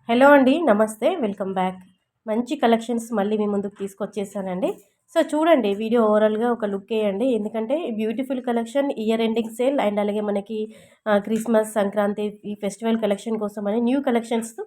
Hello అండి. నమస్తే. Welcome back. మంచి కలెక్షన్స్ మళ్ళీ మీ ముందుకు తీసుకొచ్చేసానండి. సో, చూడండి వీడియో ఓవరాల్‌గా ఒక లుక్ ఎయండి. ఎందుకంటే beautiful collection year ending sale and అలాగే మనకి క్రిస్మస్, సంక్రాంతి ఈ ఫెస్టివల్ కలెక్షన్ కోసమని న్యూ కలెక్షన్స్‌తో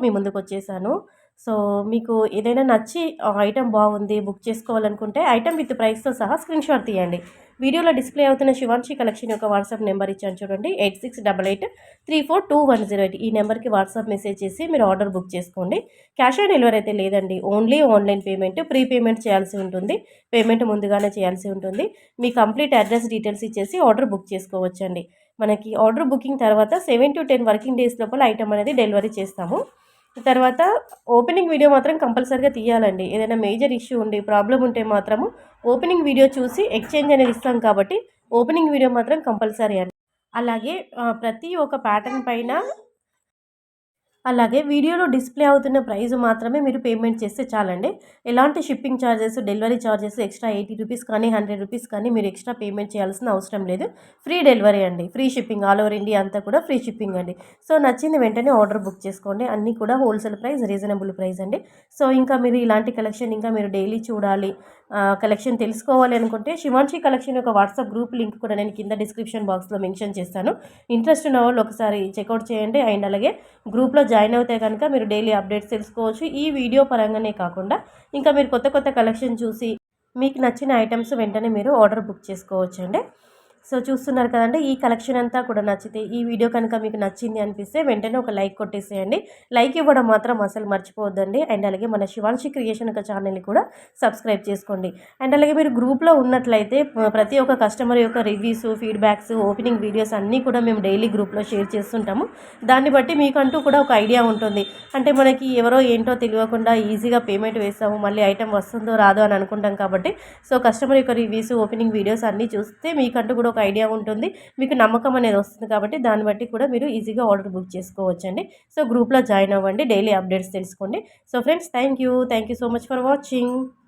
మీ ముందుకొచ్చేసాను. సో, మీకు ఏదైనా నచ్చి ఐటెమ్ బాగుంది బుక్ చేసుకోవాలనుకుంటే ఐటెమ్ విత్ ప్రైస్‌తో సహా స్క్రీన్‌షాట్ తీయండి. వీడియోలో డిస్‌ప్లే అవుతున్న శివాంశి కలెక్షన్ యొక్క వాట్సాప్ నెంబర్ ఇచ్చాను చూడండి. 8688342108 ఈ నెంబర్‌కి వాట్సాప్ మెసేజ్ చేసి మీరు ఆర్డర్ బుక్ చేసుకోండి. క్యాష్ ఆన్ డెలివరీ అయితే లేదండి. Only online payment. Pre payment చేయాల్సి ఉంటుంది. పేమెంట్ ముందుగానే చేయాల్సి ఉంటుంది. మీ కంప్లీట్ అడ్రస్ డీటెయిల్స్ ఇచ్చేసి ఆర్డర్ బుక్ చేసుకోవచ్చండి. మనకి ఆర్డర్ బుకింగ్ తర్వాత 7-10 వర్కింగ్ డేస్ లోపల ఐటెమ్ అనేది డెలివరీ చేస్తాము. తర్వాత ఓపెనింగ్ వీడియో మాత్రం కంపల్సరీగా తీయాలండి. ఏదైనా మేజర్ ఇష్యూ ఉండి ప్రాబ్లమ్ ఉంటే మాత్రము ఓపెనింగ్ వీడియో చూసి ఎక్స్చేంజ్ అనేది ఇస్తాం కాబట్టి ఓపెనింగ్ వీడియో మాత్రం కంపల్సరీ అండి. అలాగే ప్రతి ఒక్క ప్యాటర్న్ పైన అలాగే వీడియోలో డిస్‌ప్లే అవుతున్న ప్రైస్ మాత్రమే మీరు పేమెంట్ చేస్తే చాలండి. ఎలాంటి shipping charges, delivery charges extra రూ. 80 కానీ, రూ. 100 కానీ మీరు ఎక్స్‌ట్రా పేమెంట్ చేయాల్సిన అవసరం లేదు. ఫ్రీ డెలివరీ అండి. Free shipping all over India అంతా కూడా ఫ్రీ షిప్పింగ్ అండి. సో, నచ్చింది వెంటనే ఆర్డర్ బుక్ చేసుకోండి. అన్నీ కూడా హోల్‌సేల్ ప్రైస్, రీజనబుల్ ప్రైస్ అండి. సో, ఇంకా మీరు ఇలాంటి కలెక్షన్ ఇంకా మీరు డైలీ చూడాలి, కలెక్షన్ తెలుసుకోవాలి అనుకుంటే శివాంశి కలెక్షన్ యొక్క వాట్సాప్ గ్రూప్ లింక్ కూడా నేను కింద డిస్క్రిప్షన్ బాక్స్‌లో మెన్షన్ చేస్తాను. ఇంట్రెస్ట్ ఉన్న వాళ్ళు ఒకసారి చెక్అవుట్ చేయండి. అండ్ అలాగే గ్రూప్‌లో జాయిన్ అవుతే కనుక మీరు డైలీ అప్డేట్స్ తెలుసుకోవచ్చు. ఈ వీడియో పరంగానే కాకుండా ఇంకా మీరు కొత్త కొత్త కలెక్షన్ చూసి మీకు నచ్చిన ఐటమ్స్ వెంటనే మీరు ఆర్డర్ బుక్ చేసుకోవచ్చండి. సో, చూస్తున్నారు కదండీ! ఈ కలెక్షన్ అంతా కూడా నచ్చితే ఈ వీడియో కనుక మీకు నచ్చింది అనిపిస్తే వెంటనే ఒక లైక్ కొట్టేసేయండి. లైక్ ఇవ్వడం మాత్రం అసలు మర్చిపోవద్దండి. అండ్ అలాగే మన శివాంశి క్రియేషన్ ఒక ఛానల్‌ని కూడా సబ్స్క్రైబ్ చేసుకోండి. అండ్ అలాగే మీరు గ్రూప్‌లో ఉన్నట్లయితే ప్రతి ఒక్క కస్టమర్ యొక్క రివ్యూస్, ఫీడ్‌బ్యాక్స్, ఓపెనింగ్ వీడియోస్ అన్నీ కూడా మేము డైలీ గ్రూప్‌లో షేర్ చేస్తుంటాము. దాన్ని బట్టి మీకంటూ కూడా ఒక ఐడియా ఉంటుంది. అంటే మనకి ఎవరో ఏంటో తెలియకుండా ఈజీగా పేమెంట్ వేసాము, మళ్ళీ ఐటెమ్ వస్తుందో రాదో అని అనుకుంటాం కాబట్టి సో, కస్టమర్ యొక్క రివ్యూస్, ఓపెనింగ్ వీడియోస్ అన్నీ చూస్తే మీకంటూ కూడా ఒక ఐడియా ఉంటుంది. మీకు నమ్మకం అనేది వస్తుంది కాబట్టి దాన్ని బట్టి కూడా మీరు ఈజీగా ఆర్డర్ బుక్ చేసుకోవచ్చండి. సో, గ్రూప్‌లో జాయిన్ అవ్వండి. డైలీ అప్డేట్స్ తెలుసుకోండి. So, friends thank you so much for watching.